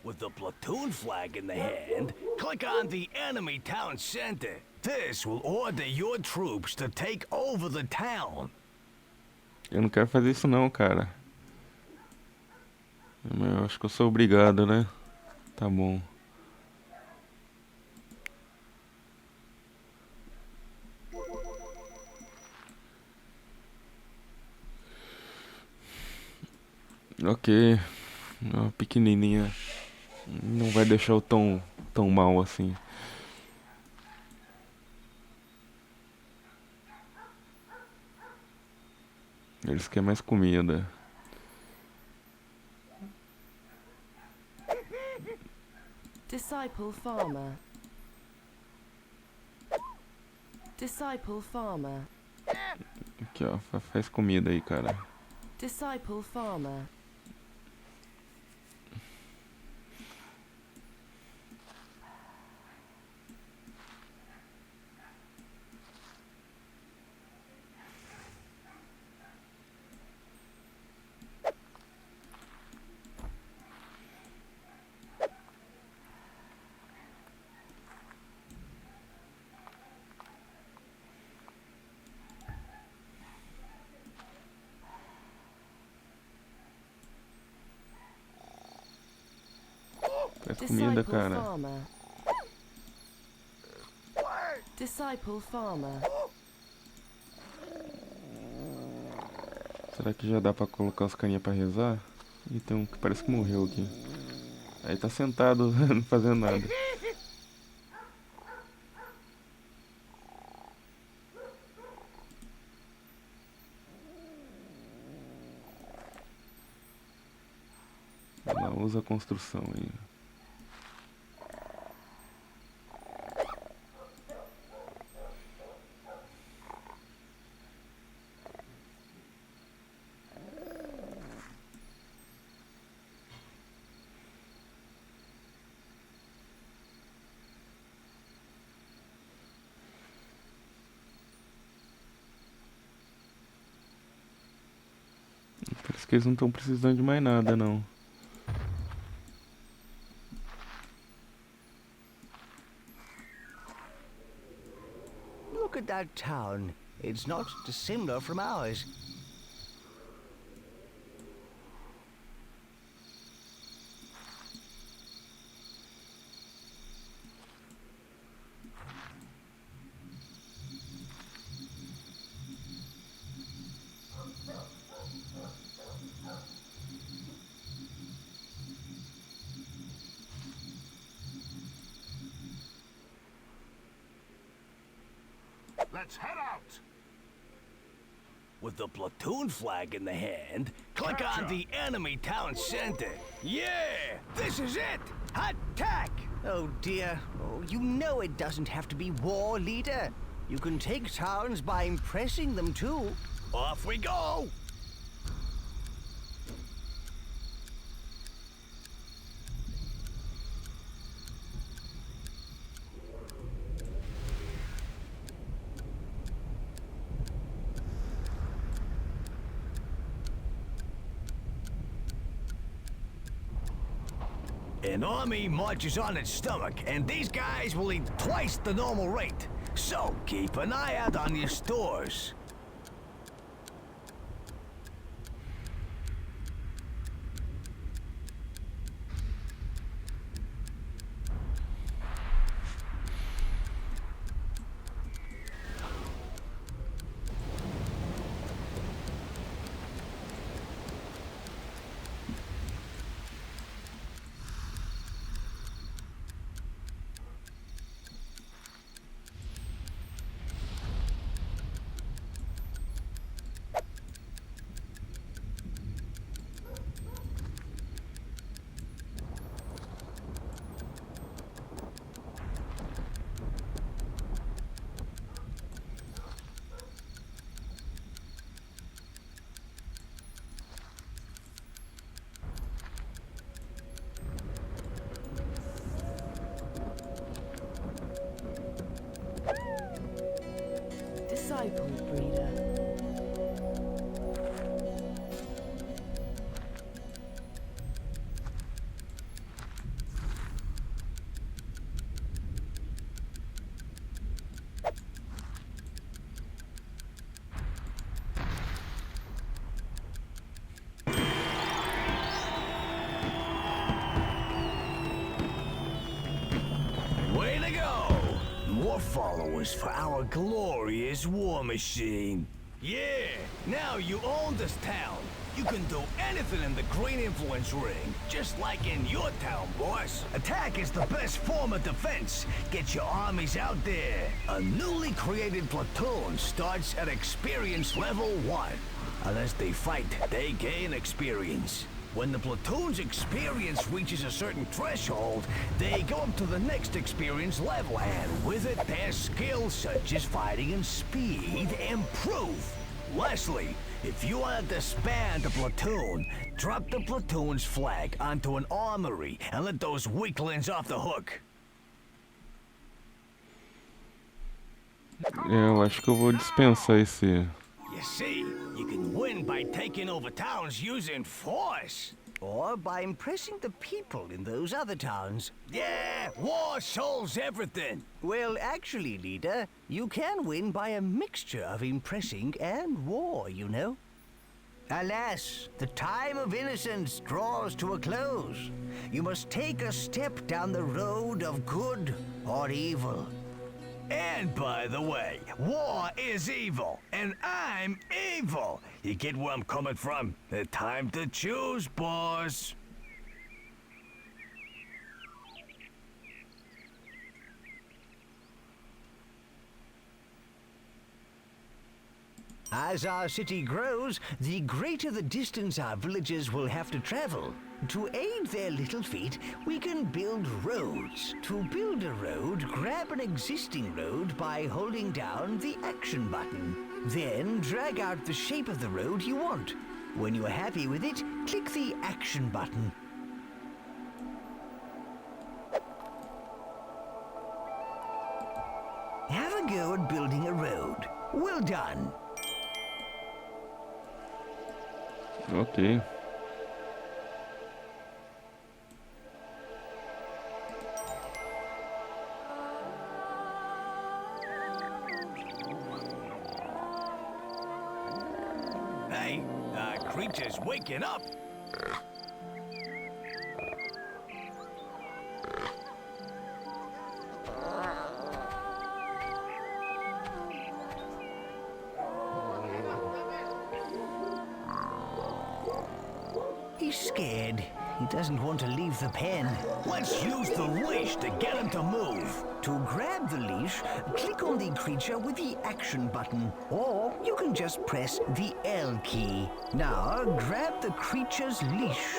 With the platoon flag in the hand, click on the enemy town center. This will order your troops to take over the town. Eu não quero fazer isso não, cara. Eu acho que eu sou obrigado, né? Tá bom. Ok. Uma pequenininha. Não vai deixar eu tão mal assim. Eles querem mais comida. Disciple farmer. Disciple farmer. Aqui, ó. Faz comida aí, cara. Disciple farmer. Faz comida, cara. Farmer. Disciple farmer. Será que já dá pra colocar os carinha pra rezar? Ih, tem um que parece que morreu aqui. Aí tá sentado, não fazendo nada. Ela usa a construção aí. Parece que eles não estão precisando de mais nada, não. Look at that town. It's not dissimilar from ours. Let's head out! With the platoon flag in the hand, click on the enemy town center. Yeah! This is it! Attack! Oh dear. Oh, you know it doesn't have to be war, leader. You can take towns by impressing them too. Off we go! An army marches on its stomach, and these guys will eat twice the normal rate. So, keep an eye out on your stores. Disciple breeder. more followers for our glorious war machine. Yeah, now you own this town. You can do anything in the green influence ring, just like in your town, boss. Attack is the best form of defense. Get your armies out there. A newly created platoon starts at experience level 1. Unless they fight, they gain experience. When the platoon's experience reaches a certain threshold, they go up to the next experience level, and with it, their skills such as fighting and speed improve. Lastly, if you want to disband a platoon, drop the platoon's flag onto an armory and let those weaklings off the hook. Eu acho que eu vou dispensar esse. You see, you can win by taking over towns using force. Or by impressing the people in those other towns. Yeah, war solves everything. Well, actually, leader, you can win by a mixture of impressing and war, you know. Alas, the time of innocence draws to a close. You must take a step down the road of good or evil. And by the way, war is evil, and I'm evil. You get where I'm coming from? The time to choose, boss. As our city grows, the greater the distance our villagers will have to travel. To aid their little feet, we can build roads. To build a road, grab an existing road by holding down the action button. Then drag out the shape of the road you want. When you're happy with it, click the action button. Have a go at building a road. Well done. Ok. Hey, creature's waking up. He's scared. He doesn't want to leave the pen. Let's use the leash to get him to move. To grab the leash, click on the creature with the action button, or you can just press the L key. Now, grab the creature's leash.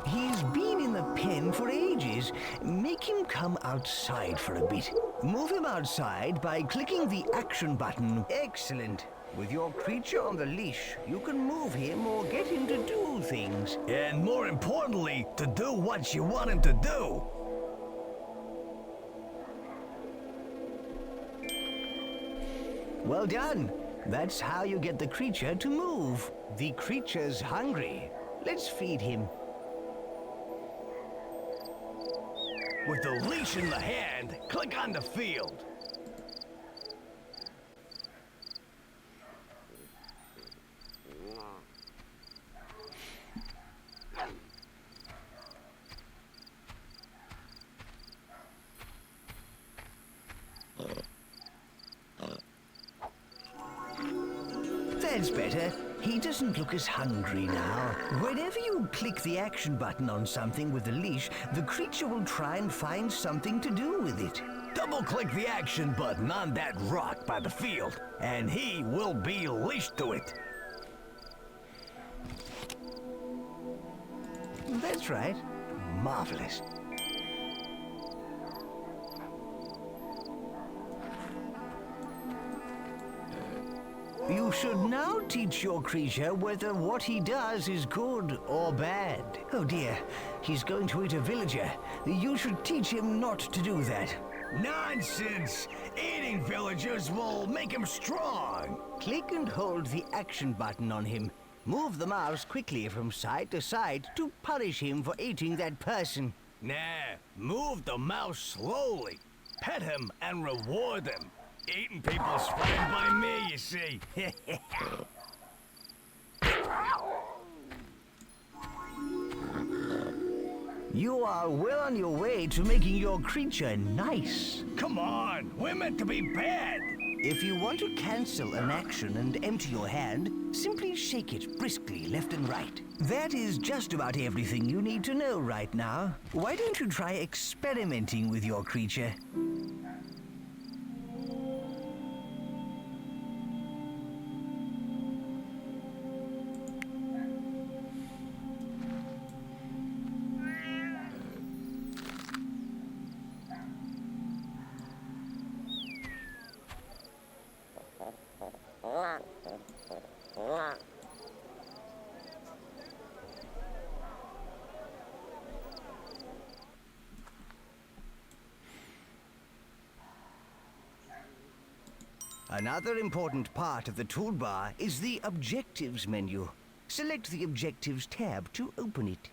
He's been in the pen for ages. Make him come outside for a bit. Move him outside by clicking the action button. Excellent. With your creature on the leash, you can move him or get him to do things. And more importantly, to do what you want him to do. Well done. That's how you get the creature to move. The creature's hungry. Let's feed him. With the leash in the hand, click on the field. That's better. He doesn't look as hungry now. Whenever you click the action button on something with the leash, the creature will try and find something to do with it. Double-click the action button on that rock by the field, and he will be leashed to it. That's right. Marvelous. You should now teach your creature whether what he does is good or bad. Oh dear, he's going to eat a villager. You should teach him not to do that. Nonsense! Eating villagers will make him strong! Click and hold the action button on him. Move the mouse quickly from side to side to punish him for eating that person. Nah, move the mouse slowly. Pet him and reward him. Eating people's fine by me, you see. You are well on your way to making your creature nice. Come on, we're meant to be bad. If you want to cancel an action and empty your hand, simply shake it briskly left and right. That is just about everything you need to know right now. Why don't you try experimenting with your creature? Another important part of the toolbar is the Objectives menu. Select the Objectives tab to open it.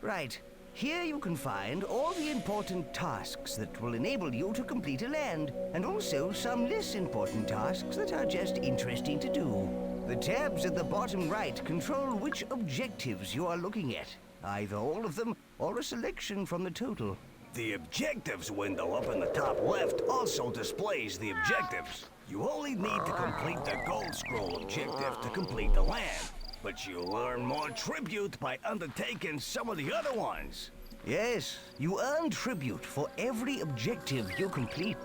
Right. Here you can find all the important tasks that will enable you to complete a land, and also some less important tasks that are just interesting to do. The tabs at the bottom right control which objectives you are looking at, either all of them or a selection from the total. The Objectives window up in the top left also displays the objectives. You only need to complete the Gold Scroll objective to complete the land, but you'll earn more tribute by undertaking some of the other ones. Yes, you earn tribute for every objective you complete.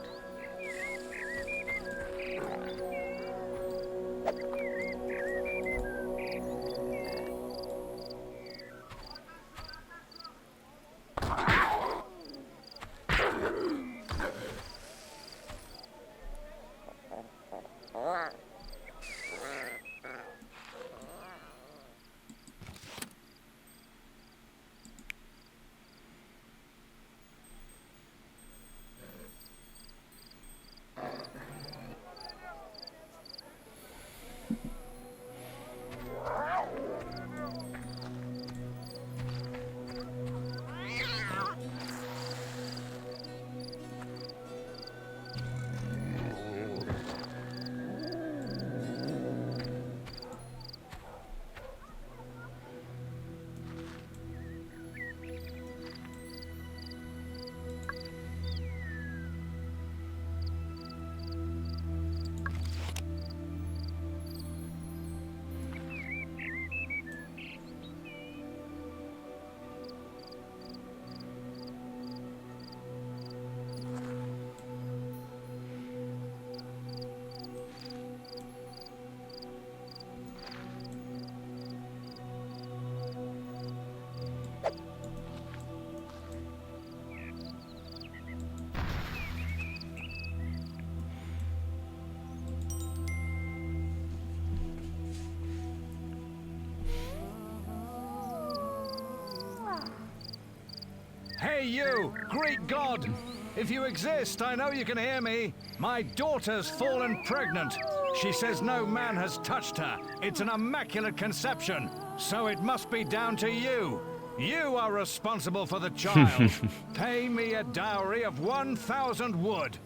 Hey you, Greek god! If you exist, I know you can hear me. My daughter's fallen pregnant. She says no man has touched her. It's an immaculate conception, so it must be down to you. You are responsible for the child. Pay me a dowry of 1,000 wood.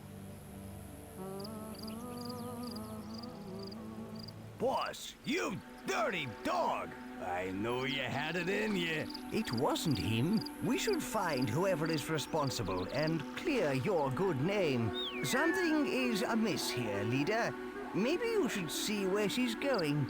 Boss, you dirty dog! I knew you had it in you. It wasn't him. We should find whoever is responsible and clear your good name. Something is amiss here, leader. Maybe you should see where she's going.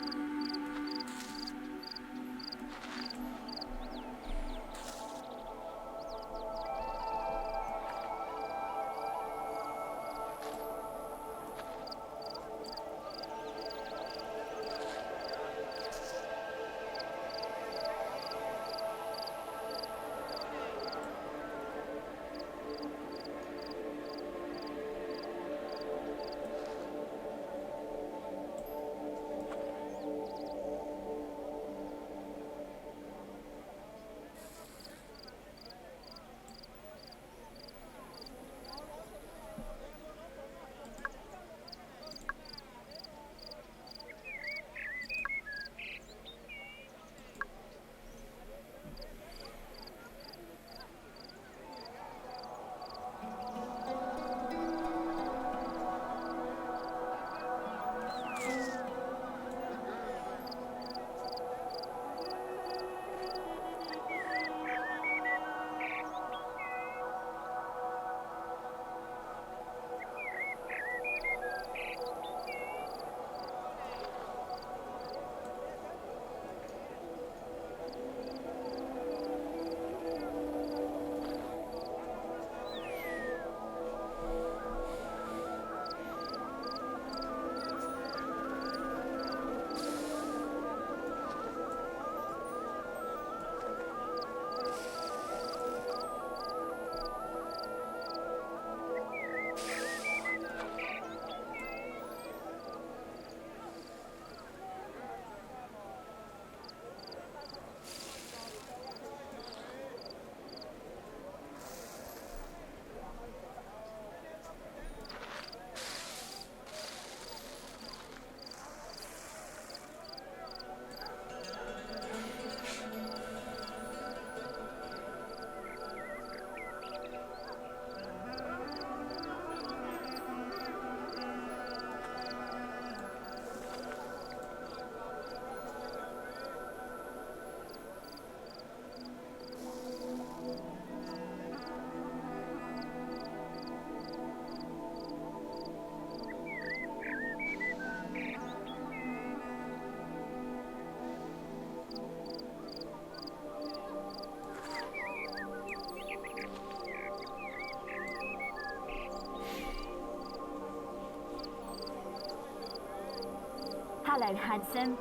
Hello, handsome.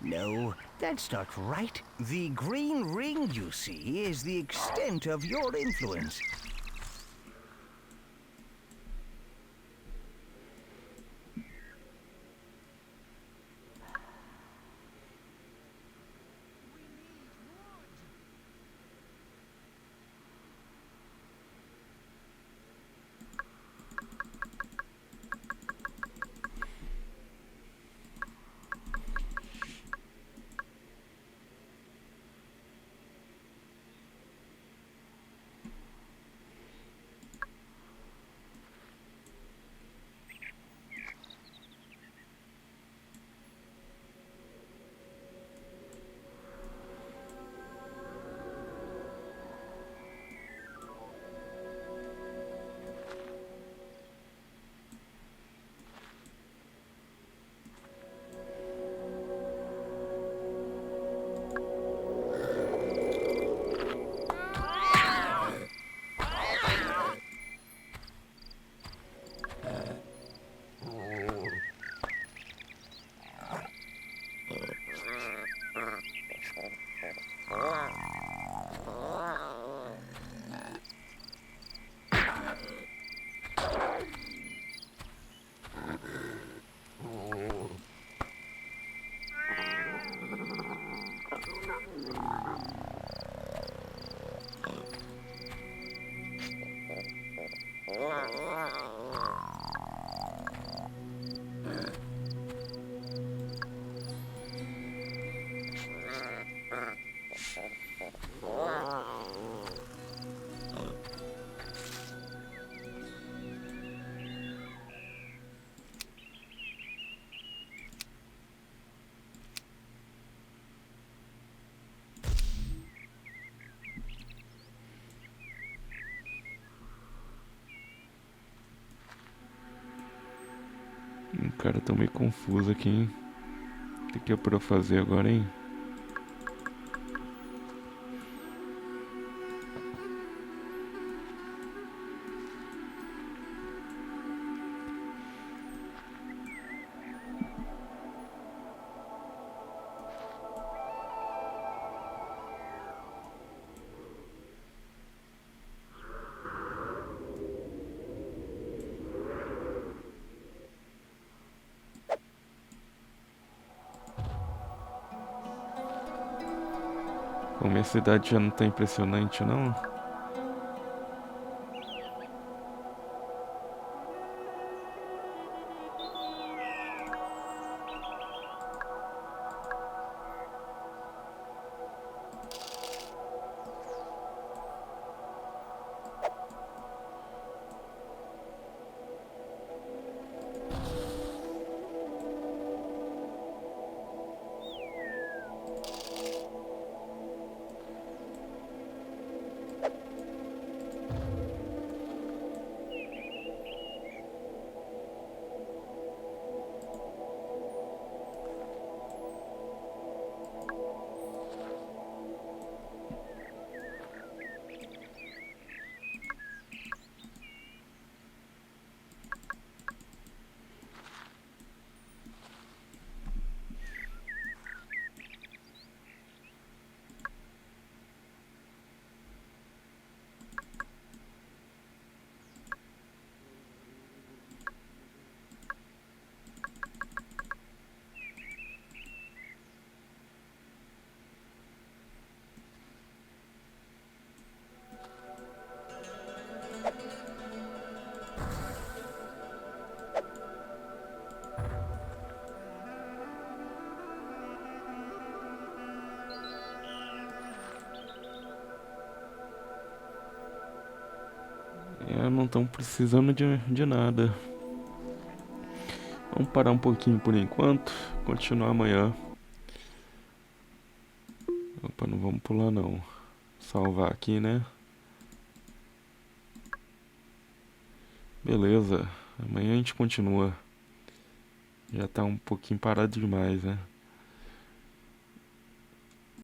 No, that's not right. The green ring you see is the extent of your influence. Cara, tô meio confuso aqui, hein? O que é pra eu fazer agora, hein? Bom, minha cidade já não tá impressionante, não? não estão precisando de nada. Vamos parar um pouquinho por enquanto. Continuar amanhã. Opa, não vamos pular não. Salvar aqui, né? Beleza. Amanhã a gente continua. Já tá um pouquinho parado demais, né?